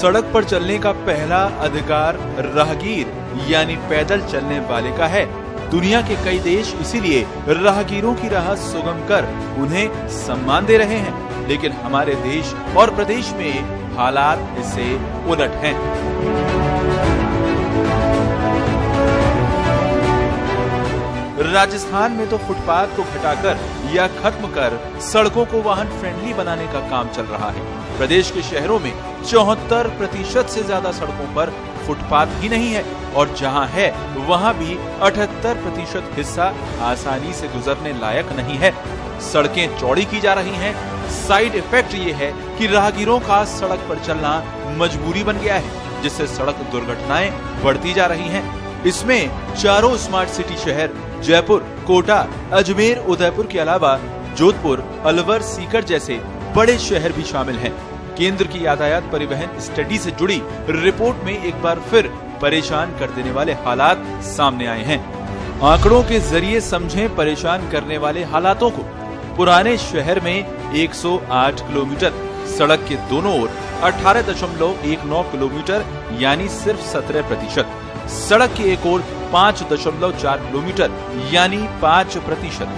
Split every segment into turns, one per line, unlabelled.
सड़क पर चलने का पहला अधिकार राहगीर यानी पैदल चलने वाले का है। दुनिया के कई देश इसीलिए राहगीरों की राह सुगम कर उन्हें सम्मान दे रहे हैं, लेकिन हमारे देश और प्रदेश में हालात इससे उलट हैं। राजस्थान में तो फुटपाथ को घटाकर या खत्म कर सड़कों को वाहन फ्रेंडली बनाने का काम चल रहा है। प्रदेश के शहरों में 74% से ज्यादा सड़कों पर फुटपाथ ही नहीं है और जहां है वहां भी 78% हिस्सा आसानी से गुजरने लायक नहीं है। सड़कें चौड़ी की जा रही हैं। साइड इफेक्ट ये है कि राहगीरों का सड़क पर चलना मजबूरी बन गया है, जिससे सड़क दुर्घटनाएं बढ़ती जा रही हैं। इसमें चारों स्मार्ट सिटी शहर जयपुर, कोटा, अजमेर, उदयपुर के अलावा जोधपुर, अलवर, सीकर जैसे बड़े शहर भी शामिल हैं। केंद्र की यातायात परिवहन स्टडी से जुड़ी रिपोर्ट में एक बार फिर परेशान कर देने वाले हालात सामने आए हैं। आंकड़ों के जरिए समझें परेशान करने वाले हालातों को। पुराने शहर में 108 किलोमीटर, सड़क के दोनों ओर 18.19 किलोमीटर यानी सिर्फ 17%, सड़क के एक ओर 5.4 किलोमीटर यानी 5%,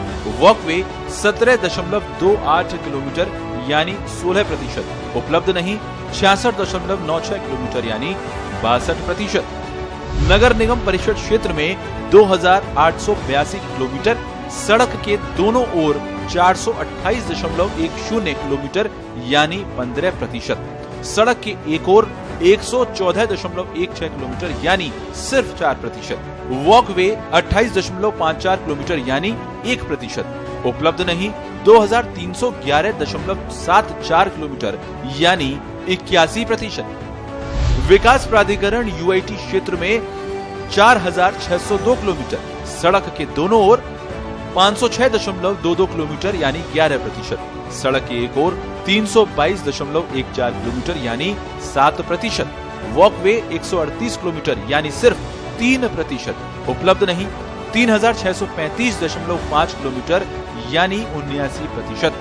वॉकवे 17.28 किलोमीटर यानी 16% उपलब्ध नहीं, 66.96 किलोमीटर यानी 62%। नगर निगम परिषद क्षेत्र में 2882 किलोमीटर, सड़क के दोनों ओर 428.10 किलोमीटर यानी 15%, सड़क के एक ओर 114.16 किलोमीटर यानी सिर्फ 4%, वॉकवे 28.54 किलोमीटर यानी 1% उपलब्ध नहीं, 2311.74 किलोमीटर यानी 81%। विकास प्राधिकरण यूआईटी क्षेत्र में 4602 किलोमीटर, सड़क के दोनों ओर 506.22 किलोमीटर यानी 11%, सड़क के एक ओर 322.14 किलोमीटर यानी 7%, वॉकवे 138 किलोमीटर यानी सिर्फ 3% उपलब्ध नहीं, 3635.5 किलोमीटर यानी 79%।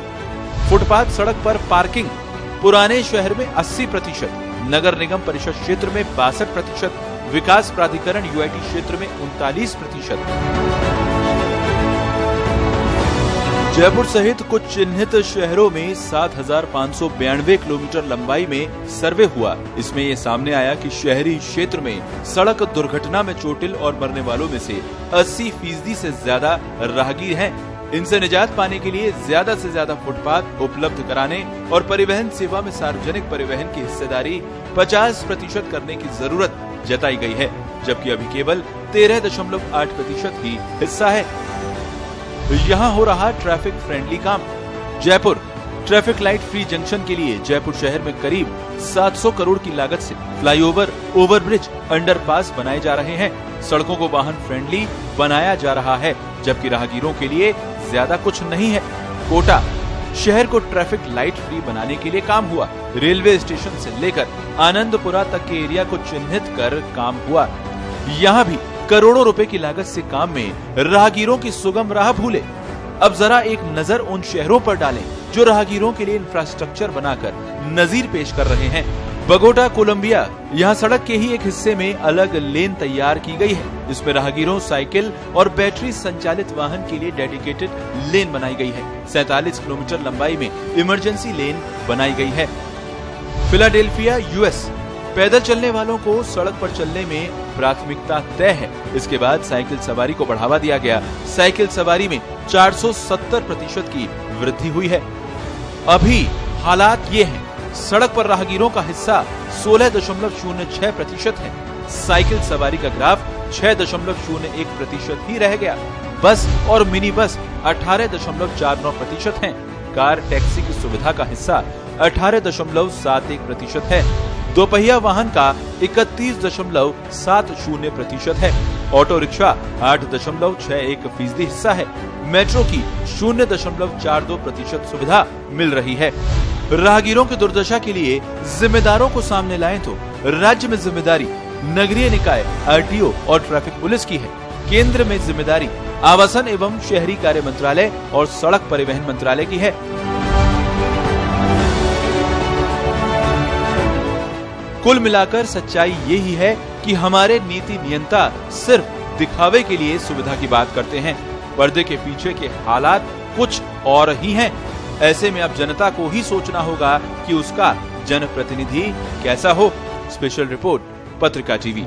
फुटपाथ सड़क पर पार्किंग पुराने शहर में 80%, नगर निगम परिषद क्षेत्र में 62%, विकास प्राधिकरण यूआईटी क्षेत्र में 39%। जयपुर सहित कुछ चिन्हित शहरों में 7592 किलोमीटर लंबाई में सर्वे हुआ। इसमें ये सामने आया कि शहरी क्षेत्र में सड़क दुर्घटना में चोटिल और मरने वालों में से 80% से ज्यादा राहगीर हैं। इनसे निजात पाने के लिए ज्यादा से ज्यादा फुटपाथ उपलब्ध कराने और परिवहन सेवा में सार्वजनिक परिवहन की हिस्सेदारी 50% करने की जरूरत जताई गई है, जबकि अभी केवल 13.8% ही हिस्सा है। यहाँ हो रहा ट्रैफिक फ्रेंडली काम। Jaipur traffic light free junction के लिए जयपुर शहर में करीब 700 करोड़ की लागत से फ्लाईओवर, ओवरब्रिज, अंडरपास बनाए जा रहे हैं। सड़कों को वाहन फ्रेंडली बनाया जा रहा है, जबकि राहगीरों के लिए ज्यादा कुछ नहीं है। कोटा शहर को ट्रैफिक लाइट फ्री बनाने के लिए काम हुआ। रेलवे स्टेशन से लेकर आनंदपुरा तक के एरिया को चिन्हित कर काम हुआ। यहाँ भी करोड़ों रुपए की लागत से काम में राहगीरों की सुगम राह भूले। अब जरा एक नजर उन शहरों पर डालें जो राहगीरों के लिए इंफ्रास्ट्रक्चर बनाकर नजीर पेश कर रहे हैं। बगोटा, कोलंबिया, यहाँ सड़क के ही एक हिस्से में अलग लेन तैयार की गई है। इसमें राहगीरों, साइकिल और बैटरी संचालित वाहन के लिए डेडिकेटेड लेन बनाई गई है। 47 किलोमीटर लंबाई में इमरजेंसी लेन बनाई गई है। फिलाडेल्फिया, यूएस, पैदल चलने वालों को सड़क पर चलने में प्राथमिकता तय है। इसके बाद साइकिल सवारी को बढ़ावा दिया गया। साइकिल सवारी में 470% की वृद्धि हुई है। अभी हालात ये हैं, सड़क पर राहगीरों का हिस्सा 16.06% है। साइकिल सवारी का ग्राफ 6.01% ही रह गया। बस और मिनी बस 18.49% हैं। कार टैक्सी की सुविधा का हिस्सा 18.71% है। दोपहिया वाहन का 31.70% है। ऑटो रिक्शा 8.61% हिस्सा है। मेट्रो की 0.42% सुविधा मिल रही है। राहगीरों की दुर्दशा के लिए जिम्मेदारों को सामने लाएं तो राज्य में जिम्मेदारी नगरीय निकाय, आरटीओ और ट्रैफिक पुलिस की है। केंद्र में जिम्मेदारी आवासन एवं शहरी कार्य मंत्रालय और सड़क परिवहन मंत्रालय की है। कुल मिलाकर सच्चाई यही है कि हमारे नीति नियंता सिर्फ दिखावे के लिए सुविधा की बात करते हैं। पर्दे के पीछे के हालात कुछ और ही हैं। ऐसे में अब जनता को ही सोचना होगा कि उसका जनप्रतिनिधि कैसा हो। स्पेशल रिपोर्ट, पत्रिका टीवी।